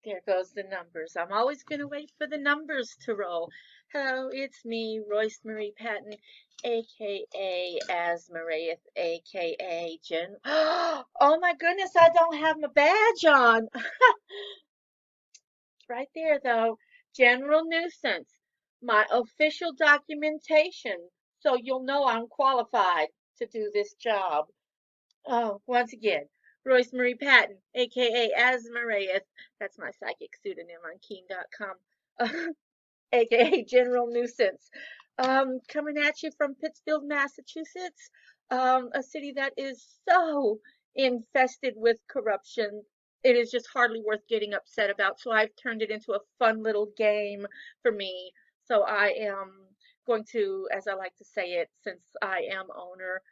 There goes the numbers. I'm always going to wait for the numbers to roll. Hello, it's me, Royce Marie Patton, aka Asmaraeth, aka Jynne. Oh my goodness, I don't have my badge on. It's right there though. General nuisance. My official documentation. So you'll know I'm qualified to do this job. Oh, once again, Royce Marie Patton, aka Asmaraeth. That's my psychic pseudonym on Keen.com, aka General Nuisance. Coming at you from Pittsfield, Massachusetts, a city that is so infested with corruption. It is just hardly worth getting upset about. So I've turned it into a fun little game for me. So I am going to, as I like to say it, since I am owner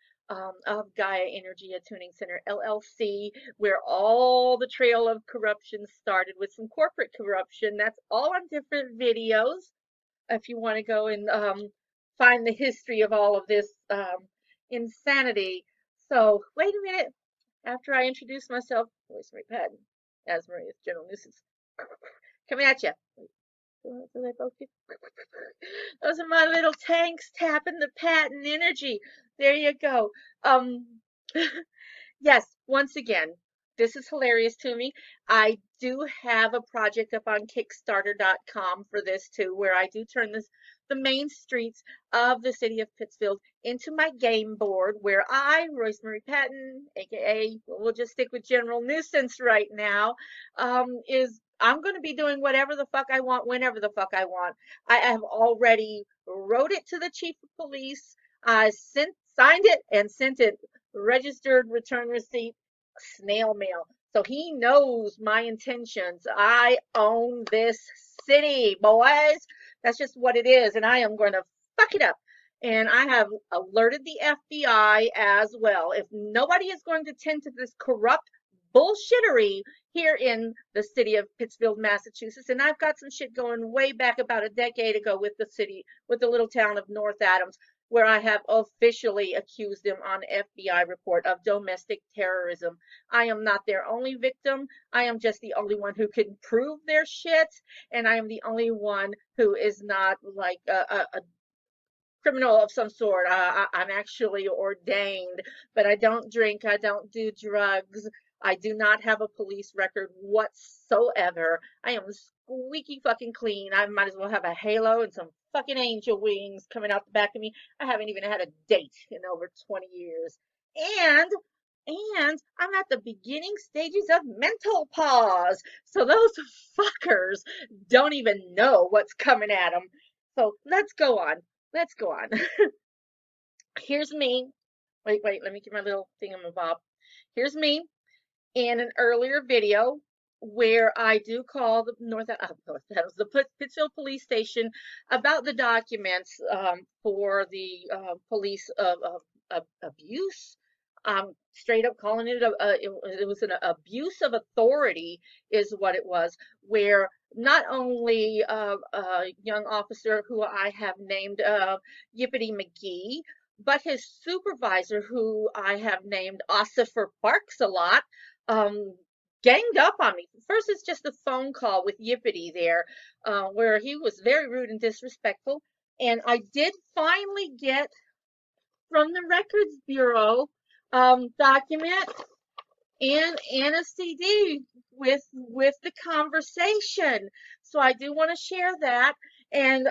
of Gaia Energy Tuning Center LLC, where all the trail of corruption started with some corporate corruption. That's all on different videos if you want to go and find the history of all of this insanity. So, wait a minute. After I introduce myself, Royce Marie Patton, as Maria's General Nuisance, coming at you. Those are my little tanks tapping the patent energy. There you go. Um, yes, once again, this is hilarious to me. I do have a project up on Kickstarter.com for this too, where I do turn the main streets of the city of Pittsfield into my game board, where I, Royce Marie Patton, aka we'll just stick with General Nuisance right now, is I'm going to be doing whatever the fuck I want, whenever the fuck I want. I have already wrote it to the chief of police. I signed it and sent it registered return receipt, snail mail. So he knows my intentions. I own this city, boys. That's just what it is. And I am going to fuck it up. And I have alerted the FBI as well. If nobody is going to tend to this corrupt bullshittery here in the city of Pittsfield, Massachusetts, and I've got some shit going way back about a decade ago with the city, with the little town of North Adams, where I have officially accused them on FBI report of domestic terrorism. I am not their only victim. I am just the only one who can prove their shit, and I am the only one who is not like a criminal of some sort. I'm actually ordained, but I don't drink. I don't do drugs. I do not have a police record whatsoever. I am squeaky fucking clean. I might as well have a halo and some fucking angel wings coming out the back of me. I haven't even had a date in over 20 years. And I'm at the beginning stages of mental pause. So those fuckers don't even know what's coming at them. So let's go on. Let's go on. Here's me. Wait, let me get my little thingamabob. Here's me in an earlier video where I do call the the Pittsfield Police Station about the documents for the police of abuse. Straight up calling it it was an abuse of authority is what it was, where not only a young officer who I have named Yippity McGee, but his supervisor, who I have named Ossifer Barks a lot, um, ganged up on me. First, it's just a phone call with Yippity there, where he was very rude and disrespectful. And I did finally get from the Records Bureau document and a CD with the conversation. So I do want to share that. And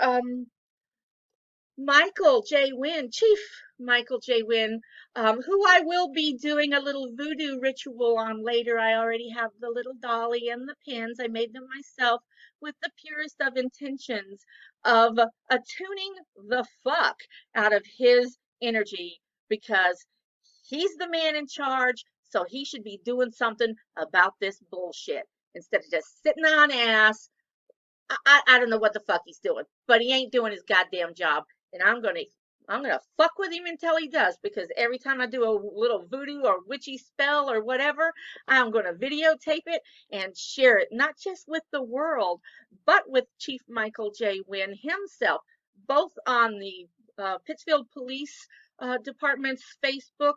Michael J. Wynn, Chief Michael J. Wynn, who I will be doing a little voodoo ritual on later. I already have the little dolly and the pins. I made them myself with the purest of intentions of attuning the fuck out of his energy, because he's the man in charge, so he should be doing something about this bullshit instead of just sitting on ass. I don't know what the fuck he's doing, but he ain't doing his goddamn job, and I'm gonna fuck with him until he does, because every time I do a little voodoo or witchy spell or whatever, I'm gonna videotape it and share it, not just with the world, but with Chief Michael J. Wynn himself, both on the Pittsfield Police Department's Facebook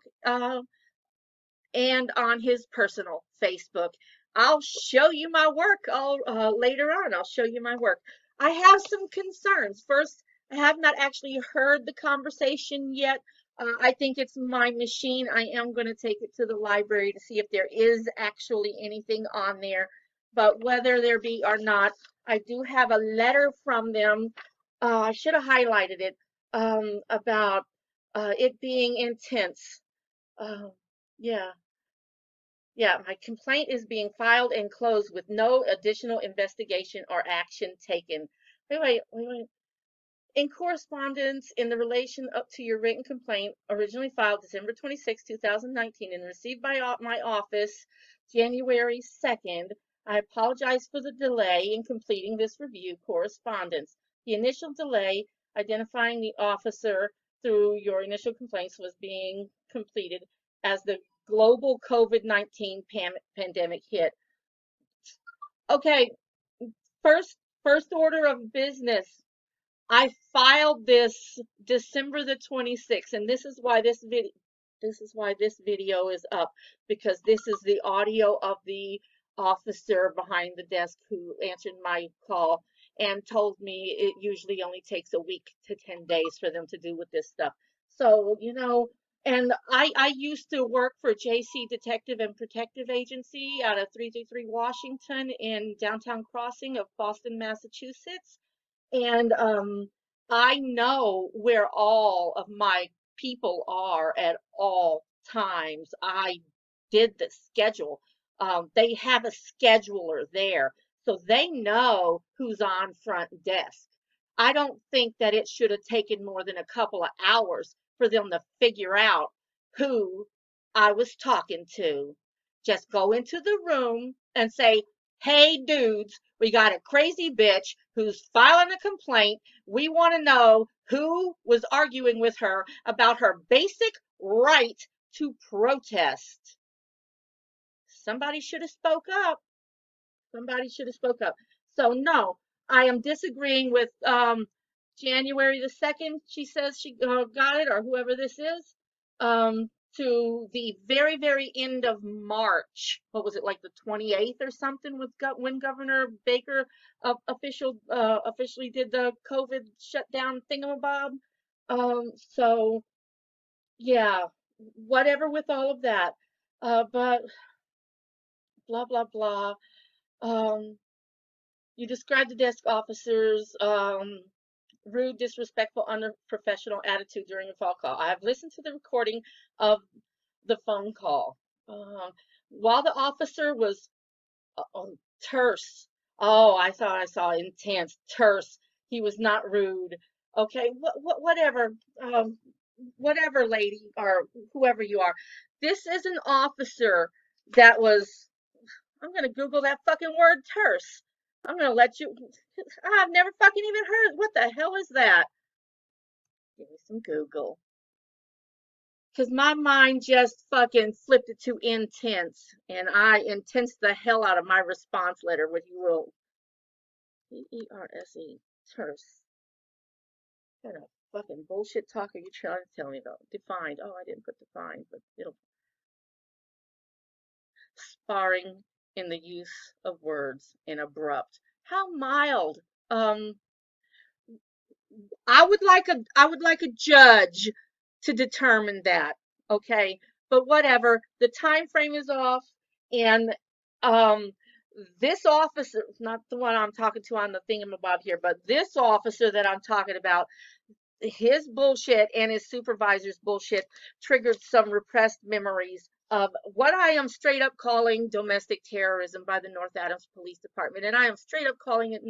and on his personal Facebook. I'll show you my work all later on. I'll show you my work. I have some concerns. First, I have not actually heard the conversation yet. I think it's my machine. I am going to take it to the library to see if there is actually anything on there. But whether there be or not, I do have a letter from them. I should have highlighted it about it being intense. Uh, yeah. Yeah, my complaint is being filed and closed with no additional investigation or action taken. Wait. In correspondence in the relation up to your written complaint, originally filed December 26, 2019, and received by my office January 2nd, I apologize for the delay in completing this review correspondence. The initial delay identifying the officer through your initial complaints was being completed as the global COVID-19 pandemic hit. Okay, first order of business. I filed this December the 26th, and this is why this video is up, because this is the audio of the officer behind the desk who answered my call and told me it usually only takes a week to 10 days for them to do with this stuff. So, and I used to work for JC Detective and Protective Agency out of 333 Washington in downtown Crossing of Boston, Massachusetts. And I know where all of my people are at all times. I did the schedule. They have a scheduler there, so they know who's on front desk. I don't think that it should have taken more than a couple of hours for them to figure out who I was talking to. Just go into the room and say, "Hey, dudes, we got a crazy bitch who's filing a complaint. We want to know who was arguing with her about her basic right to protest." Somebody should have spoke up. Somebody should have spoke up. So no, I am disagreeing with January the 2nd. She says she got it, or whoever this is, to the very end of March. What was it, like the 28th or something, with when Governor Baker officially did the COVID shutdown thingamabob. So yeah, whatever with all of that. But blah blah blah. Um, You described the desk officer's rude, disrespectful, unprofessional attitude during a phone call. I have listened to the recording of the phone call. While the officer was terse, oh, I thought I saw intense, terse. He was not rude. Okay, whatever, whatever, lady or whoever you are. This is an officer that was. I'm gonna Google that fucking word, terse. I'm gonna let you. I've never fucking even heard. What the hell is that? Give me some Google. Because my mind just fucking flipped it to intense. And I intense the hell out of my response letter, which you will. Terse. Terse. What a fucking bullshit talk are you trying to tell me about? Defined. Oh, I didn't put defined, but it'll. Sparring in the use of words and abrupt. How mild. Um, I would like a judge to determine that, okay? But whatever, the time frame is off, and um this officer, not the one I'm talking to on the thingamabob here, but this officer that I'm talking about, his bullshit and his supervisor's bullshit triggered some repressed memories of what I am straight up calling domestic terrorism by the North Adams Police Department. And I am straight up calling it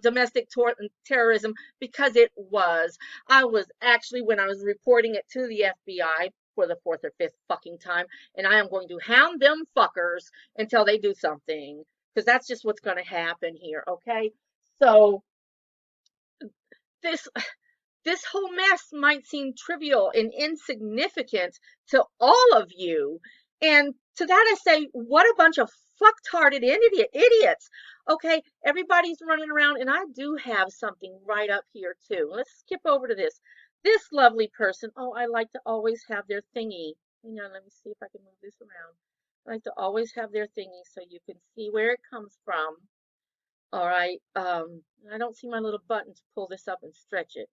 domestic terrorism because it was. I was actually, when I was reporting it to the FBI for the fourth or fifth fucking time, and I am going to hound them fuckers until they do something, because that's just what's going to happen here, okay? So this this whole mess might seem trivial and insignificant to all of you. And to that I say, what a bunch of fucktarded idiots. Okay, everybody's running around, and I do have something right up here too. Let's skip over to this. This lovely person, oh, I like to always have their thingy. Hang on, let me see if I can move this around. I like to always have their thingy so you can see where it comes from. All right. I don't see my little button to pull this up and stretch it.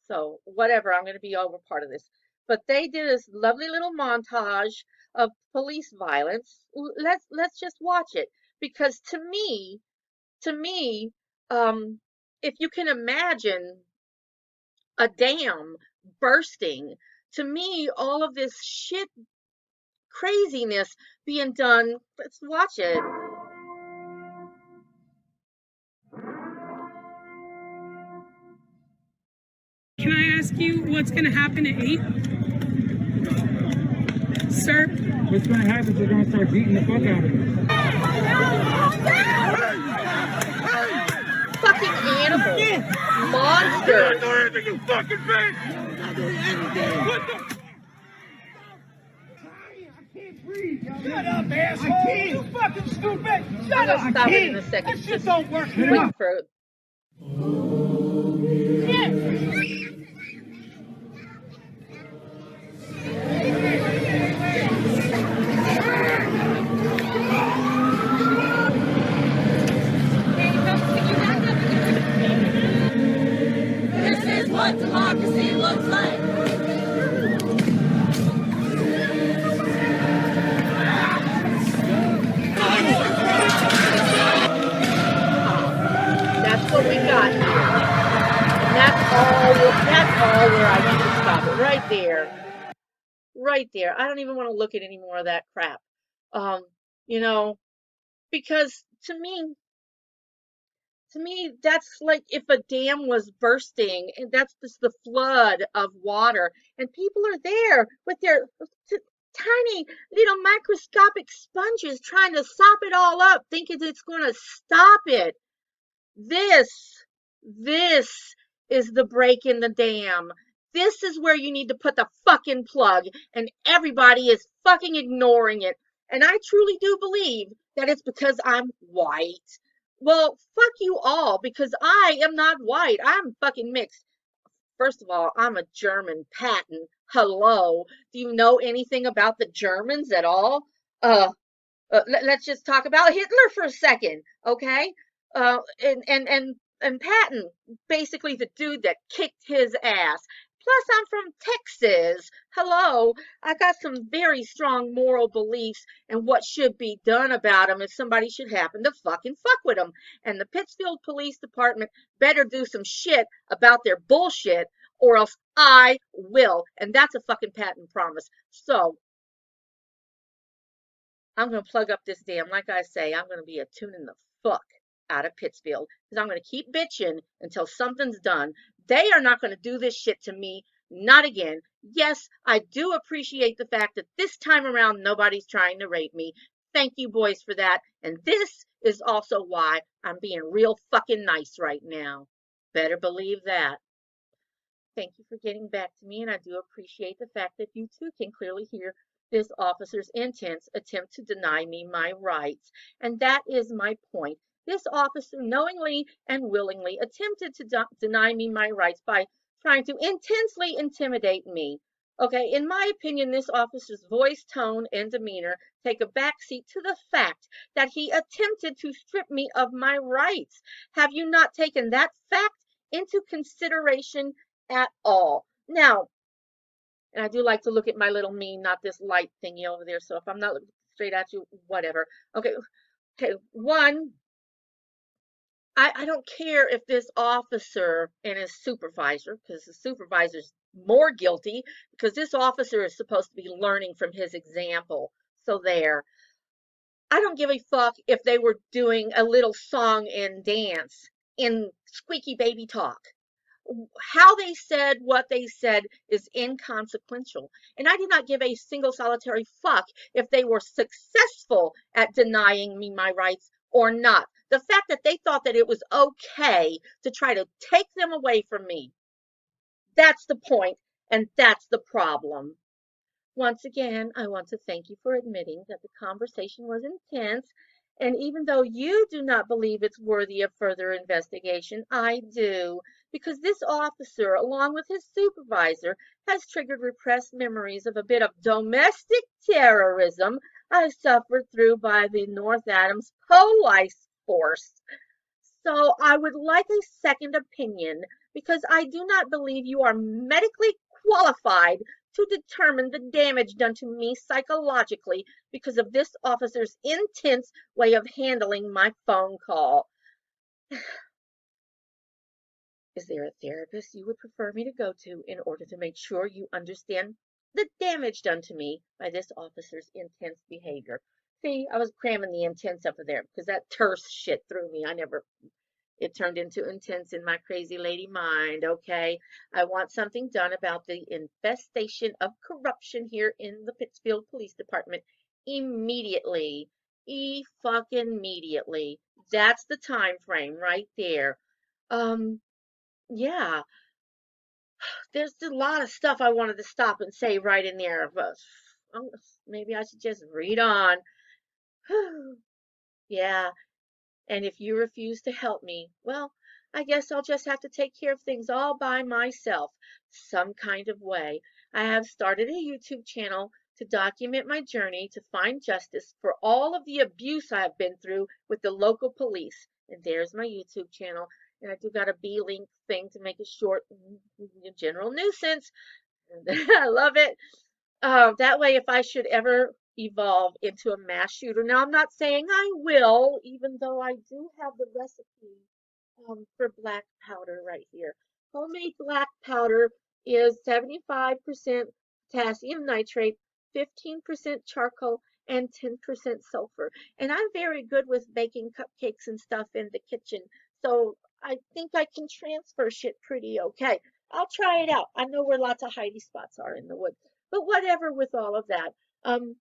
So whatever, I'm going to be over part of this. But they did this lovely little montage of police violence. Let's just watch it because to me, um, if you can imagine a dam bursting, to me, all of this shit craziness being done. Let's watch it. Can I ask you what's going to happen at 8? Sir? What's going to happen is they're going to start beating the fuck out of you. Fucking animal. Monster. You're not doing anything, you fucking bitch! You're not doing anything! What the? I can't breathe, yo. Shut up, asshole! I can't. You fucking stupid! Shut up! Stop it in a second. That shit don't work. Wait for it. This is what democracy looks like. That's what we got here. And that's all where I need to stop it. Right there. Right there. I don't even want to look at any more of that crap. You know, because to me, that's like if a dam was bursting and that's just the flood of water and people are there with their tiny little microscopic sponges trying to sop it all up, thinking it's going to stop it. This is the break in the dam. This is where you need to put the fucking plug, and everybody is fucking ignoring it. And I truly do believe that it's because I'm white. Well, fuck you all, because I am not white. I'm fucking mixed. First of all, I'm a German patent. Hello. Do you know anything about the Germans at all? Let's just talk about Hitler for a second, okay? And Patton, basically the dude that kicked his ass. Plus, I'm from Texas. Hello, I got some very strong moral beliefs and what should be done about them if somebody should happen to fucking fuck with them. And the Pittsfield Police Department better do some shit about their bullshit, or else I will. And that's a fucking Patton promise. So, I'm going to plug up this dam. Like I say, I'm going to be a tuning the fuck out of Pittsfield because I'm going to keep bitching until something's done. They are not going to do this shit to me. Not again. Yes, I do appreciate the fact that this time around nobody's trying to rape me. Thank you, boys, for that. And this is also why I'm being real fucking nice right now. Better believe that. Thank you for getting back to me, and I do appreciate the fact that you too can clearly hear this officer's intense attempt to deny me my rights. And that is my point. This officer knowingly and willingly attempted to deny me my rights by trying to intensely intimidate me. Okay, in my opinion, this officer's voice, tone, and demeanor take a backseat to the fact that he attempted to strip me of my rights. Have you not taken that fact into consideration at all? Now, and I do like to look at my little meme, not this light thingy over there. So if I'm not looking straight at you, whatever. Okay. One, I don't care if this officer and his supervisor, because the supervisor's more guilty, because this officer is supposed to be learning from his example. So there. I don't give a fuck if they were doing a little song and dance in squeaky baby talk. How they said what they said is inconsequential. And I did not give a single solitary fuck if they were successful at denying me my rights or not. The fact that they thought that it was okay to try to take them away from me, that's the point, and that's the problem. Once again, I want to thank you for admitting that the conversation was intense, and even though you do not believe it's worthy of further investigation, I do, because this officer, along with his supervisor, has triggered repressed memories of a bit of domestic terrorism I suffered through by the North Adams police force. So I would like a second opinion because I do not believe you are medically qualified to determine the damage done to me psychologically because of this officer's intense way of handling my phone call. Is there a therapist you would prefer me to go to in order to make sure you understand the damage done to me by this officer's intense behavior? See, I was cramming the intense up there because that terse shit threw me. It turned into intense in my crazy lady mind, okay? I want something done about the infestation of corruption here in the Pittsfield Police Department immediately. Fucking immediately. That's the time frame right there. Um, yeah, there's a lot of stuff I wanted to stop and say right in there, but maybe I should just read on. Yeah, and if you refuse to help me, well, I guess I'll just have to take care of things all by myself, some kind of way. I have started a YouTube channel to document my journey to find justice for all of the abuse I have been through with the local police. And there's my YouTube channel. And I do got a B link thing to make it short, general nuisance. I love it. That way, if I should ever evolve into a mass shooter, now I'm not saying I will, even though I do have the recipe for black powder right here. Homemade black powder is 75% potassium nitrate, 15% charcoal, and 10% sulfur. And I'm very good with baking cupcakes and stuff in the kitchen, so I think I can transfer shit pretty okay. I'll try it out. I know where lots of hidey spots are in the woods, but whatever with all of that. Um,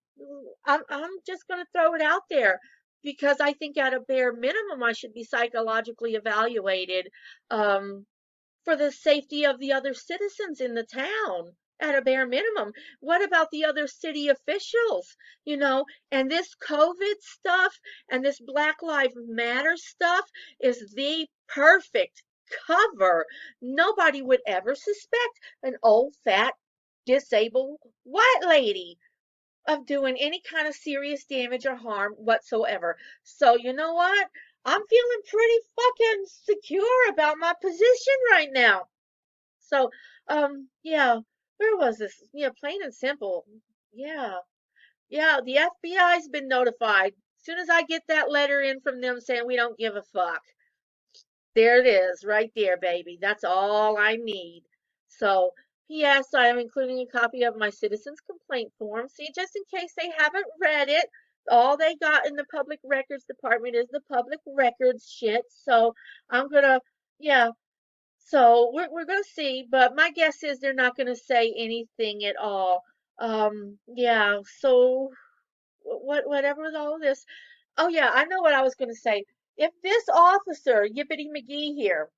I'm just gonna throw it out there because I think at a bare minimum I should be psychologically evaluated for the safety of the other citizens in the town. At a bare minimum. What about the other city officials? You know, and this COVID stuff and this Black Lives Matter stuff is the perfect cover. Nobody would ever suspect an old, fat, disabled white lady of doing any kind of serious damage or harm whatsoever. So, you know what? I'm feeling pretty fucking secure about my position right now. So, yeah, where was this? Yeah, plain and simple. Yeah, yeah, the FBI's been notified. As soon as I get that letter in from them saying we don't give a fuck, there it is, right there, baby. That's all I need. So, P.S. I am including a copy of my citizens complaint form. See, just in case they haven't read it, all they got in the public records department is the public records shit. So, I'm gonna, yeah. So we're gonna see, but my guess is they're not gonna say anything at all. Yeah. So whatever with all this. Oh yeah, I know what I was gonna say. If this officer, Yippity McGee here,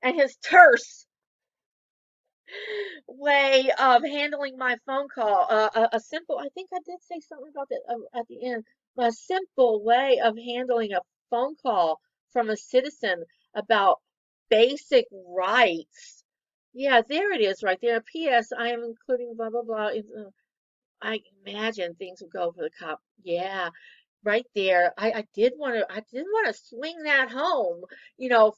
and his terse way of handling my phone call, a simple, I think I did say something about that at the end, a simple way of handling a phone call from a citizen about basic rights. Yeah, there it is right there. P.S. I am including blah, blah, blah. I imagine things would go for the cop. Yeah, right there. I did want to swing that home,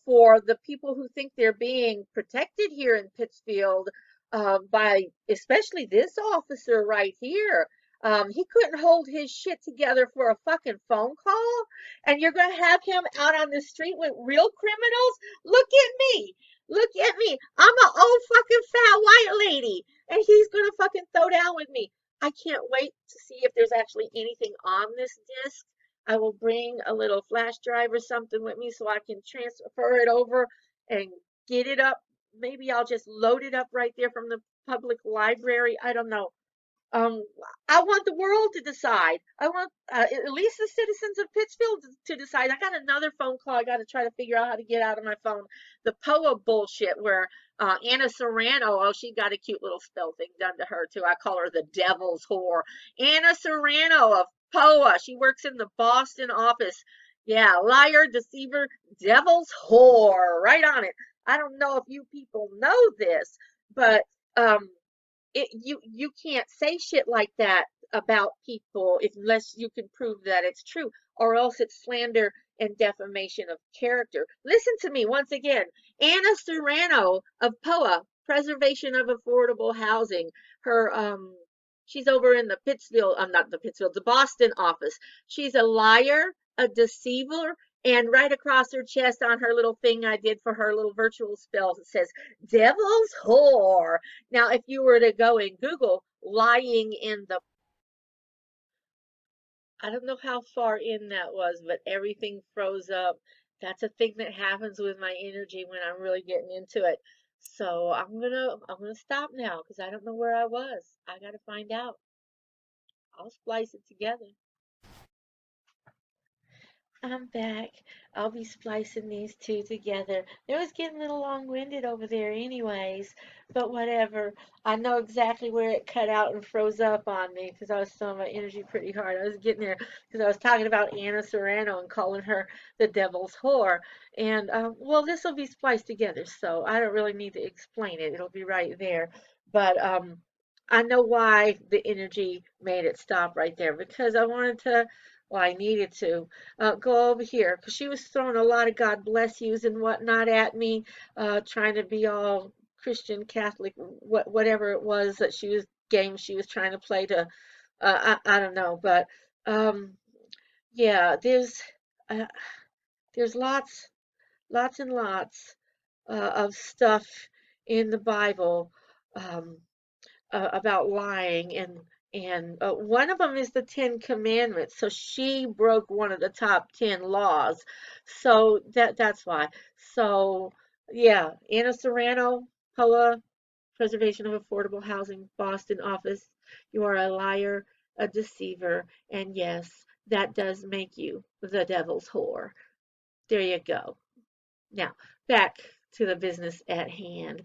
for the people who think they're being protected here in Pittsfield, by especially this officer right here. He couldn't hold his shit together for a fucking phone call, and you're gonna have him out on the street with real criminals? Look at me. Look at me. I'm an old fucking fat white lady, and he's gonna fucking throw down with me. I can't wait to see if there's actually anything on this disc. I will bring a little flash drive or something with me so I can transfer it over and get it up. Maybe I'll just load it up right there from the public library. I don't know. Um, I want the world to decide. I want at least the citizens of Pittsfield to decide. I got another phone call. I got to try to figure out how to get out of my phone. The POA bullshit where Anna Serrano, oh, she got a cute little spell thing done to her too. I call her the devil's whore. Anna Serrano of POA. She works in the Boston office. Yeah, liar, deceiver, devil's whore. Right on it. I don't know if you people know this, but you can't say shit like that about people unless you can prove that it's true, or else it's slander and defamation of character. Listen to me once again. Anna Serrano of POA, Preservation of Affordable Housing. Her she's over in the Pittsfield, not the Pittsfield, the Boston office. She's a liar, a deceiver, and right across her chest on her little thing I did for her little virtual spells, it says devil's whore. Now, if you were to go and Google lying in the, I don't know how far in that was, but everything froze up. That's a thing that happens with my energy when I'm really getting into it. So I'm gonna stop now because I don't know where I was. I gotta find out. I'll splice it together. I'm back. I'll be splicing these two together. It was getting a little long-winded over there anyways, but whatever. I know exactly where it cut out and froze up on me because I was throwing my energy pretty hard. I was getting there because I was talking about Anna Serrano and calling her the devil's whore. And, well, this will be spliced together, so I don't really need to explain it. It'll be right there. But, I know why the energy made it stop right there because I wanted to, well, I needed to go over here because she was throwing a lot of God bless yous and whatnot at me, trying to be all Christian, Catholic, whatever it was that she was game she was trying to play to. I don't know, but um, yeah, uh, there's lots and lots of stuff in the Bible. Um, about lying and one of them is the Ten Commandments. So she broke one of the top 10 laws. So that's why. So yeah, Anna Serrano, POA, Preservation of Affordable Housing, Boston office. You are a liar, a deceiver, and yes, that does make you the devil's whore. There you go. Now, back to the business at hand.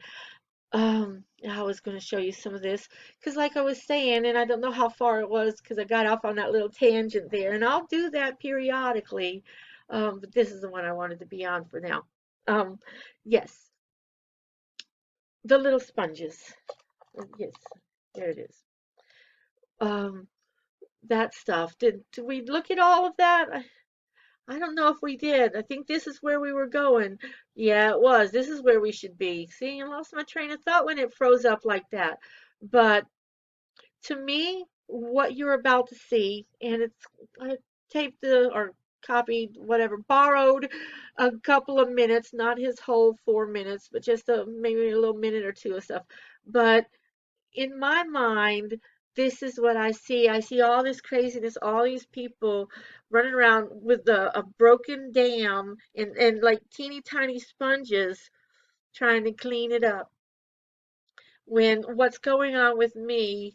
I was going to show you some of this because, like I was saying, and I don't know how far it was because I got off on that little tangent there, and I'll do that periodically. But this is the one I wanted to be on for now. Um, yes, the little sponges. Yes, there it is. Um, that stuff. Did we look at all of that? I don't know if we did. I think this is where we were going. Yeah, it was. This is where we should be. See, I lost my train of thought when it froze up like that. But to me, what you're about to see, and I taped or copied, whatever, borrowed a couple of minutes, not his whole 4 minutes, but just maybe a little minute or two of stuff. But in my mind, this is what I see. I see all this craziness, all these people running around with a broken dam and like teeny tiny sponges trying to clean it up. When what's going on with me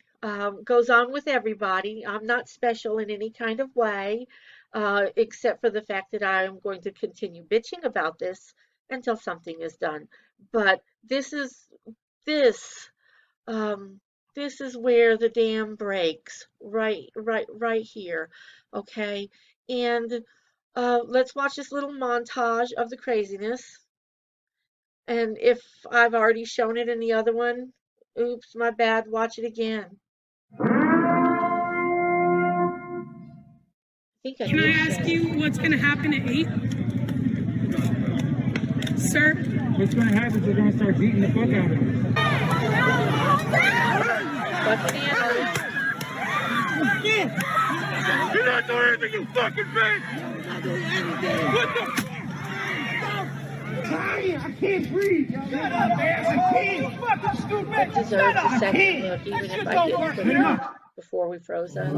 goes on with everybody. I'm not special in any kind of way, except for the fact that I am going to continue bitching about this until something is done. But this um, this is where the dam breaks, right here, okay? And let's watch this little montage of the craziness. And if I've already shown it in the other one, oops, my bad, watch it again. I think I Can I did ask show you it. what's going to happen at 8? Sir? What's going to happen is they're going to start beating the fuck out of him. But bananas. You're not doing anything, you fucking bitch! What the? I can't breathe. Shut up, man. I can't. You fucking stupid. That deserves a second look, even if I didn't put it Hit him on up. before we froze up.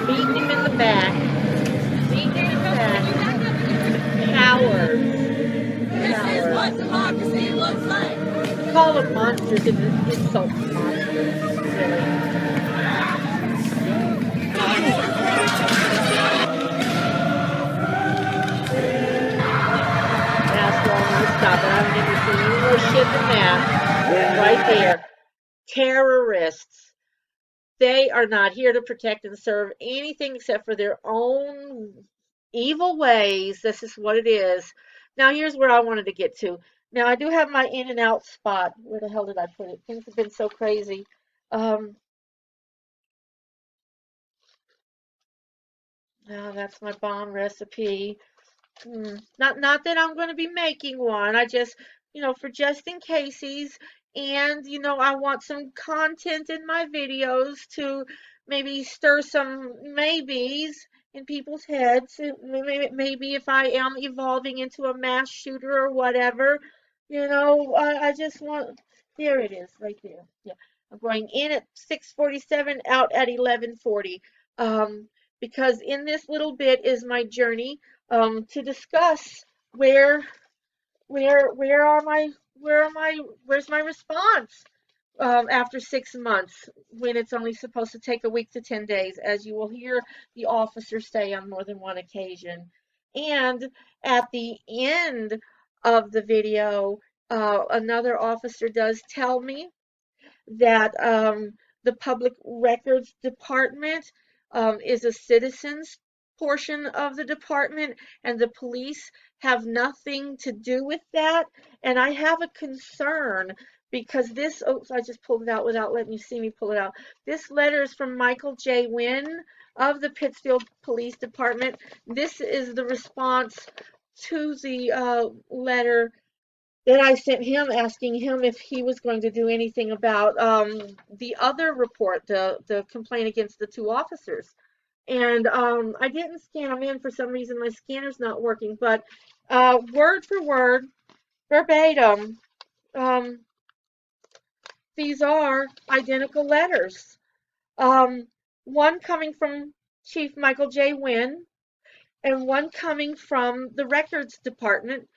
Beating him in the back. Beating him in the back. Cowards. This is what democracy looks like. Call them monsters and insult monsters. Really. That's wrong. I'm gonna stop it. I don't need to see any more shit than that. Right there. Terrorists. They are not here to protect and serve anything except for their own evil ways. This is what it is. Now, here's where I wanted to get to. Now, I do have my in and out spot. Where the hell did I put it? Things have been so crazy. Um, Now that's my bomb recipe. Not that I'm going to be making one. I just, for just in cases. And, I want some content in my videos to maybe stir some maybes in people's heads. Maybe if I am evolving into a mass shooter or whatever, I just want, there it is right there. Yeah. I'm going in at 6:47, out at 11:40. Because in this little bit is my journey to discuss where where are my where's my response after 6 months when it's only supposed to take a week to 10 days, as you will hear the officer say on more than one occasion. And at the end of the video, another officer does tell me that the Public Records Department is a citizens portion of the department, and the police have nothing to do with that. And I have a concern because this, oops, I just pulled it out without letting you see me pull it out. This letter is from Michael J. Wynn of the Pittsfield Police Department. This is the response to the letter that I sent him, asking him if he was going to do anything about the other report, the complaint against the two officers. And I didn't scan them in for some reason. My scanner's not working, but word for word, verbatim, these are identical letters. One coming from Chief Michael J. Wynn, and one coming from the Records Department.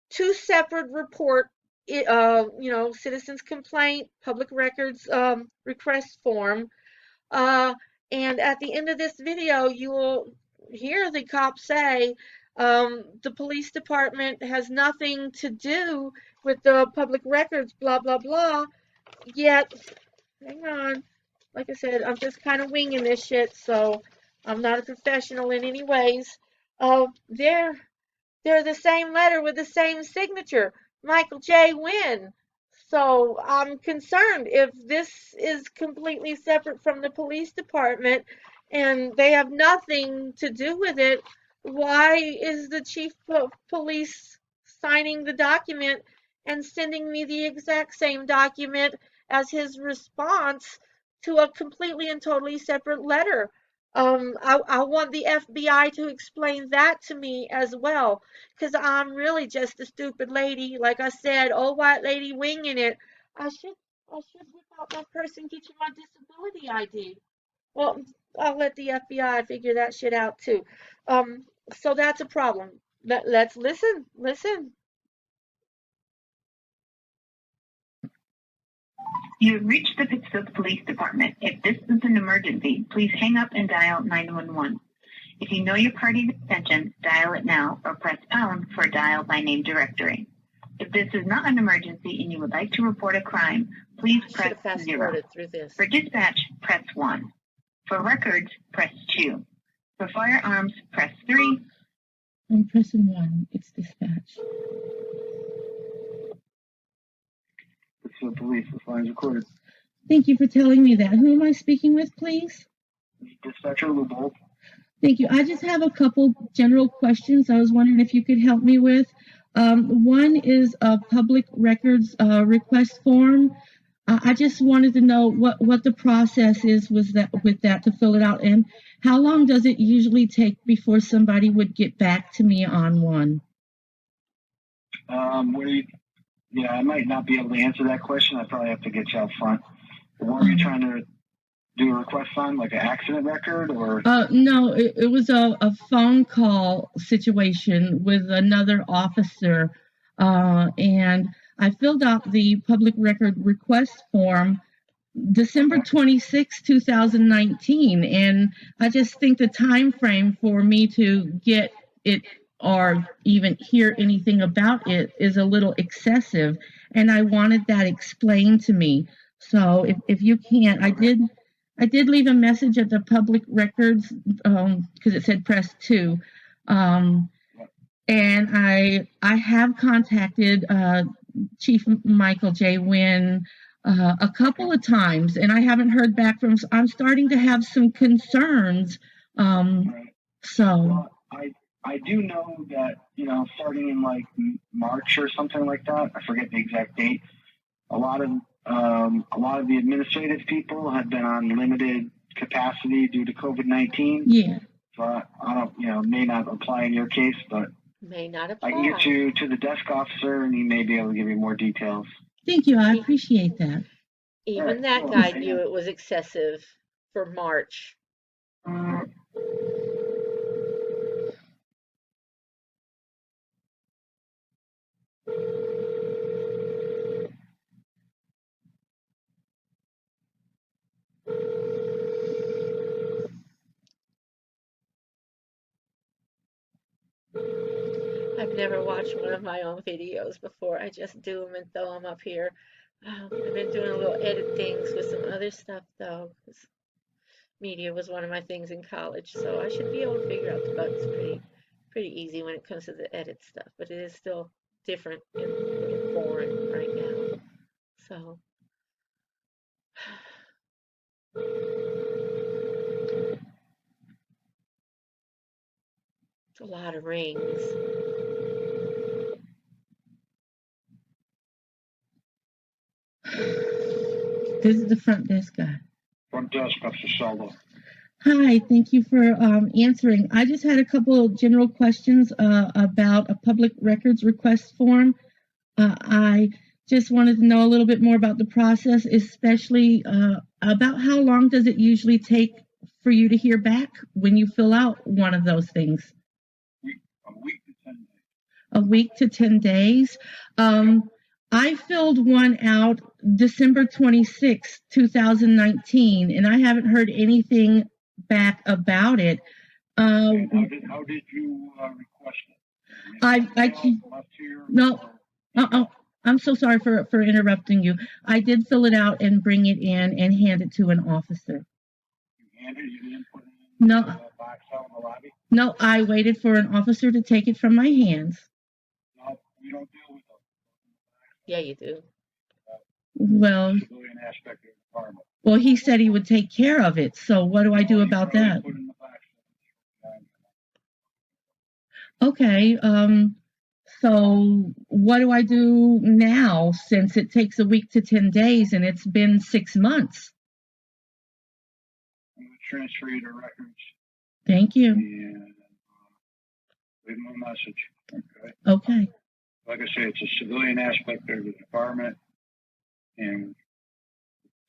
Two separate report, citizens complaint, public records request form. And at the end of this video, you will hear the cop say, the police department has nothing to do with the public records, blah, blah, blah. Yet, hang on, like I said, I'm just kind of winging this shit, so I'm not a professional in any ways. They're the same letter with the same signature, Michael J. Wynn. So I'm concerned if this is completely separate from the police department and they have nothing to do with it. Why is the chief of police signing the document and sending me the exact same document as his response to a completely and totally separate letter? I want the FBI to explain that to me as well, because I'm really just a stupid lady. Like I said, old white lady winging it. I should whip out my purse and get you my disability ID. Well, I'll let the FBI figure that shit out too. So that's a problem. Let's listen. Listen. You have reached the Pittsfield Police Department. If this is an emergency, please hang up and dial 911. If you know your party's extension, dial it now or press pound for a dial by name directory. If this is not an emergency and you would like to report a crime, please press 0. For dispatch, press 1. For records, press 2. For firearms, press 3. I'm pressing 1. It's dispatch. Pittsfield Police, this line is recorded. Thank you for telling me that. Who am I speaking with, please? Dispatcher Lubold. Thank you. I just have a couple general questions I was wondering if you could help me with. One is a public records request form. I just wanted to know what the process is with that to fill it out, and how long does it usually take before somebody would get back to me on one? Yeah, I might not be able to answer that question. I probably have to get you out front. What are you trying to do a request on, like an accident record, or? No, it was a phone call situation with another officer, and I filled out the public record request form December 26, 2019, and I just think the time frame for me to get it or even hear anything about it is a little excessive, and I wanted that explained to me. So if you can't, I did I did leave a message at the public records because it said press 2. And I have contacted Chief Michael J. Wynn a couple of times, and I haven't heard back from. I'm starting to have some concerns. So I do know that, starting in like March or something like that, I forget the exact date, a lot of the administrative people have been on limited capacity due to COVID-19. Yeah. So I don't, may not apply in your case, but may not apply. I can get you to the desk officer, and he may be able to give you more details. Thank you. I appreciate that. Even that guy knew it was excessive for March. I've never watched one of my own videos before. I just do them and throw them up here. I've been doing a little edit things with some other stuff though, 'cause media was one of my things in college, so I should be able to figure out the buttons pretty easy when it comes to the edit stuff, but it is still different and foreign right now. So it's a lot of rings. This is the front desk guy. Front desk, Officer Salvo. Hi, thank you for answering. I just had a couple of general questions about a public records request form. I just wanted to know a little bit more about the process, especially about how long does it usually take for you to hear back when you fill out one of those things? A week to 10 days. A week to 10 days. I filled one out December 26, 2019, and I haven't heard anything back about it. How did you request it? I can't. No. I'm so sorry for interrupting you. I did fill it out and bring it in and hand it to an officer. You handed it? You didn't put it in No. the box out in the lobby? No, I waited for an officer to take it from my hands. No, we don't deal with those. Yeah, you do. Well, Civilian aspect of the department. well, he said he would take care of it. So what do I do about that? Put it in the box. Okay. So what do I do now since it takes a week to 10 days and it's been 6 months? I'm going to transfer you to records. Thank you. And leave them a message. Okay. Okay. Like I say, it's a civilian aspect of the department, and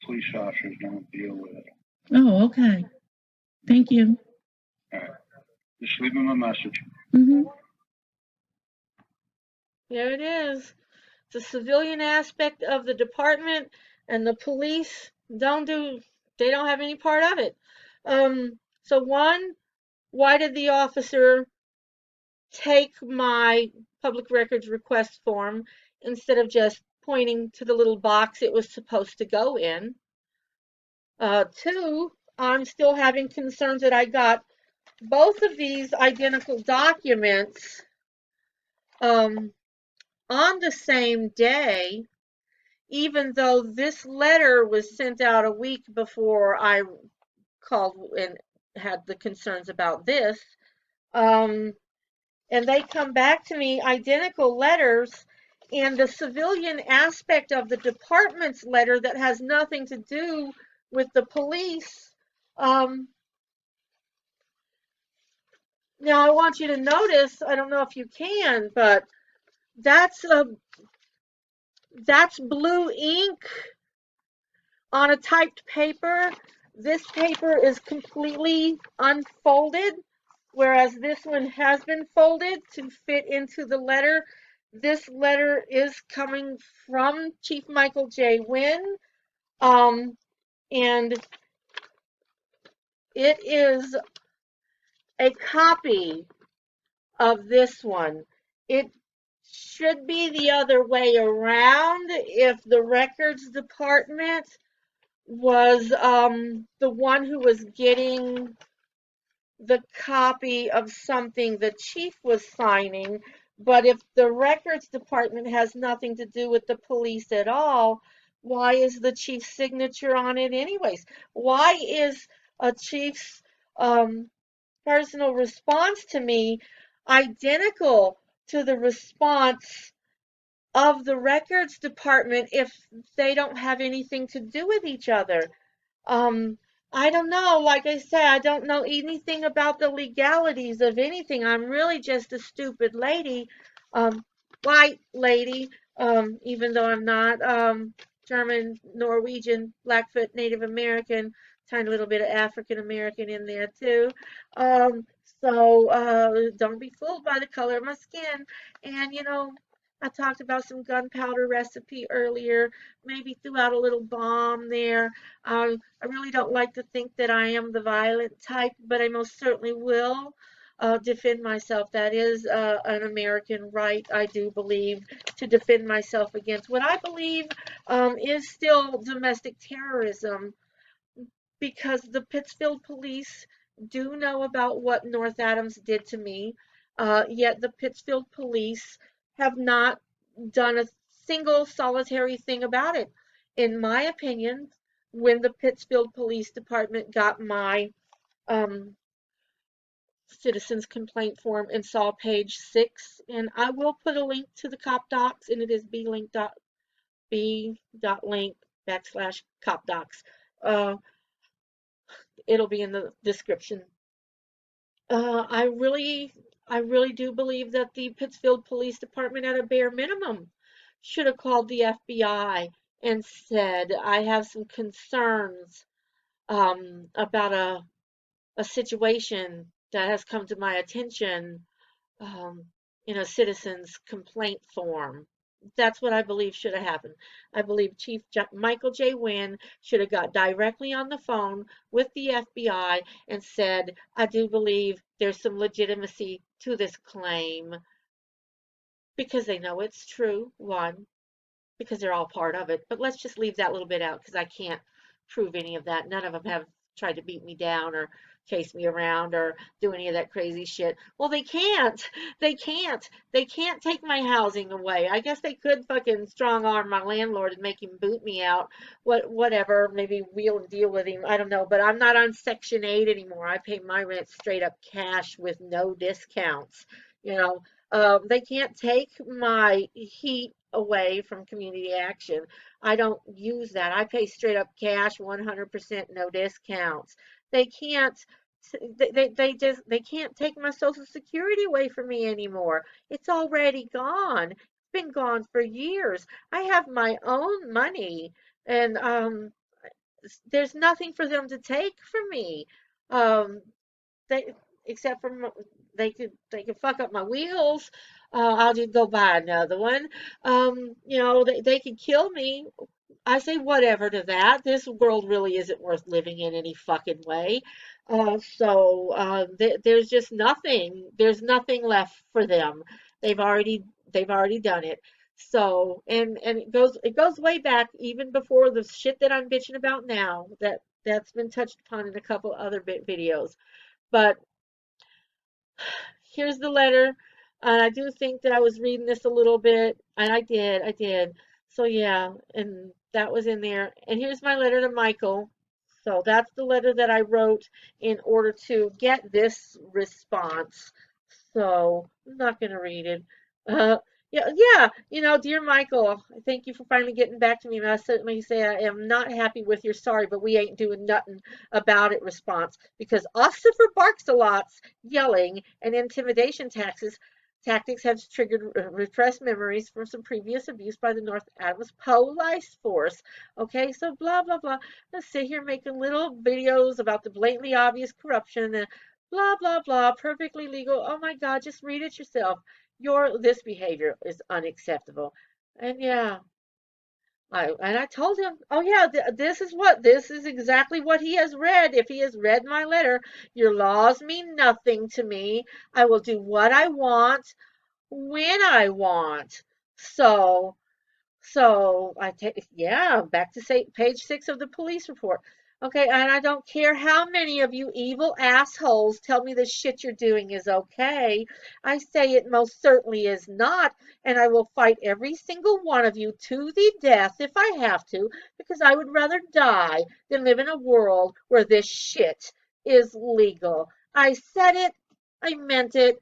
police officers don't deal with it. Oh, okay. Thank you. All right. Just leave them a message. Mm-hmm. There it is. It's a civilian aspect of the department, and the police they don't have any part of it. So one, why did the officer take my public records request form instead of just pointing to the little box it was supposed to go in? Two, I'm still having concerns that I got both of these identical documents on the same day, even though this letter was sent out a week before I called and had the concerns about this. And they come back to me identical letters, and the civilian aspect of the department's letter that has nothing to do with the police. Now I want you to notice, I don't know if you can, but that's blue ink on a typed paper. This paper is completely unfolded, whereas this one has been folded to fit into the letter. This letter is coming from Chief Michael J. Wynn, and it is a copy of this one. It should be the other way around if the records department was the one who was getting the copy of something the chief was signing. But if the records department has nothing to do with the police at all, why is the chief's signature on it anyways? Why is a chief's personal response to me identical to the response of the records department if they don't have anything to do with each other? Um, I don't know. Like I said, I don't know anything about the legalities of anything. I'm really just a stupid lady, um, white lady, even though I'm not, German, Norwegian, Blackfoot, Native American, tiny little bit of African American in there too. Um, don't be fooled by the color of my skin. And I talked about some gunpowder recipe earlier. Maybe threw out a little bomb there. I really don't like to think that I am the violent type, but I most certainly will defend myself. That is an American right, I do believe, to defend myself against what I believe is still domestic terrorism, because the Pittsfield police do know about what North Adams did to me, yet the Pittsfield police have not done a single solitary thing about it. In my opinion, when the Pittsfield Police Department got my um, citizens complaint form and saw page 6, and I will put a link to the cop docs, and it is b.link/cop docs. It'll be in the description. I really do believe that the Pittsfield Police Department, at a bare minimum, should have called the FBI and said, I have some concerns about a situation that has come to my attention um, in a citizen's complaint form. That's what I believe should have happened. I believe Michael J. Wynn should have got directly on the phone with the FBI and said, I do believe there's some legitimacy to this claim, because they know it's true, one, because they're all part of it. But let's just leave that little bit out, because I can't prove any of that. None of them have tried to beat me down or chase me around or do any of that crazy shit. Well, they can't. They can't. They can't take my housing away. I guess they could fucking strong arm my landlord and make him boot me out. Whatever. Maybe we'll deal with him. I don't know. But I'm not on Section 8 anymore. I pay my rent straight up cash with no discounts. You know, they can't take my heat away from community action. I don't use that. I pay straight up cash, 100%, no discounts. They can't. They can't take my Social Security away from me anymore. It's already gone. It's been gone for years. I have my own money, and there's nothing for them to take from me. Um, they except for they could fuck up my wheels. I'll just go buy another one. They could kill me. I say whatever to that. This world really isn't worth living in any fucking way. There's just nothing. There's nothing left for them. They've already they've already done it. So and it goes way back, even before the shit that I'm bitching about now. That's been touched upon in a couple other videos. But here's the letter. And I do think that I was reading this a little bit, and I did. So yeah, and that was in there. And here's my letter to Michael. So that's the letter that I wrote in order to get this response. So I'm not going to read it. Uh, yeah, dear Michael, thank you for finally getting back to me. And I certainly say I am not happy with your sorry, but we ain't doing nothing about it response, because Officer barks a lot's yelling and intimidation tactics have triggered repressed memories from some previous abuse by the North Adams Police Force. Okay, so blah, blah, blah. Let's sit here making little videos about the blatantly obvious corruption and blah, blah, blah, perfectly legal. Oh my God, just read it yourself. This behavior is unacceptable. And yeah, I told him, oh yeah, this is exactly what he has read. If he has read my letter, your laws mean nothing to me. I will do what I want when I want. So So I take, yeah, back to say page 6 of the police report. Okay, and I don't care how many of you evil assholes tell me the shit you're doing is okay. I say it most certainly is not, and I will fight every single one of you to the death if I have to, because I would rather die than live in a world where this shit is legal. I said it, I meant it,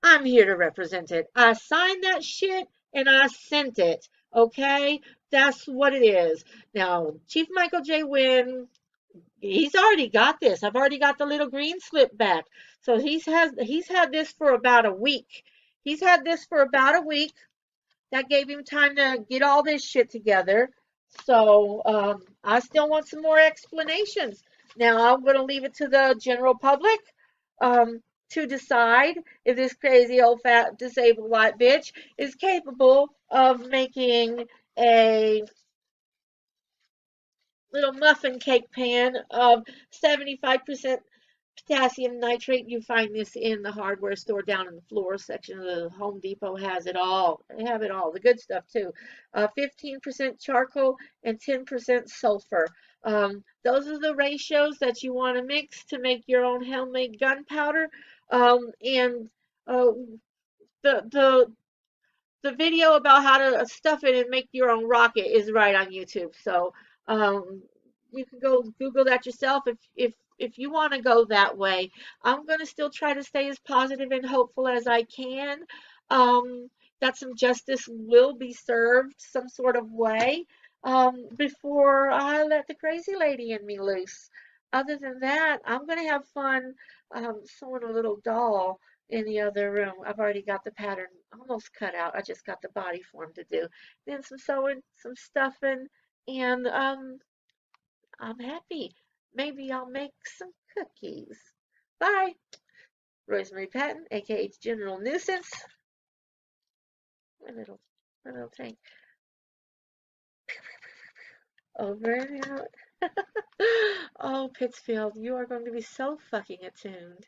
I'm here to represent it. I signed that shit and I sent it. Okay? That's what it is. Now, Chief Michael J. Wynn, he's already got this. I've already got the little green slip back. So he's had this for about a week. He's had this for about a week. That gave him time to get all this shit together. So I still want some more explanations. Now I'm going to leave it to the general public to decide if this crazy old fat disabled white bitch is capable of making a little muffin cake pan of 75% potassium nitrate. You find this in the hardware store down in the floor section of the Home Depot. Has it all. They have it all. The good stuff too. 15% charcoal and 10% sulfur. Those are the ratios that you want to mix to make your own homemade gunpowder. And uh, the the video about how to stuff it and make your own rocket is right on YouTube. So um, you can go Google that yourself if you want to go that way. I'm going to still try to stay as positive and hopeful as I can. Um, that some justice will be served some sort of way before I let the crazy lady in me loose. Other than that, I'm going to have fun sewing a little doll in the other room. I've already got the pattern almost cut out. I just got the body form to do. Then some sewing, some stuffing, and I'm happy. Maybe I'll make some cookies. Bye. Rosemary Patton, aka General Nuisance. My little tank. Over and out. Oh, Pittsfield, you are going to be so fucking attuned.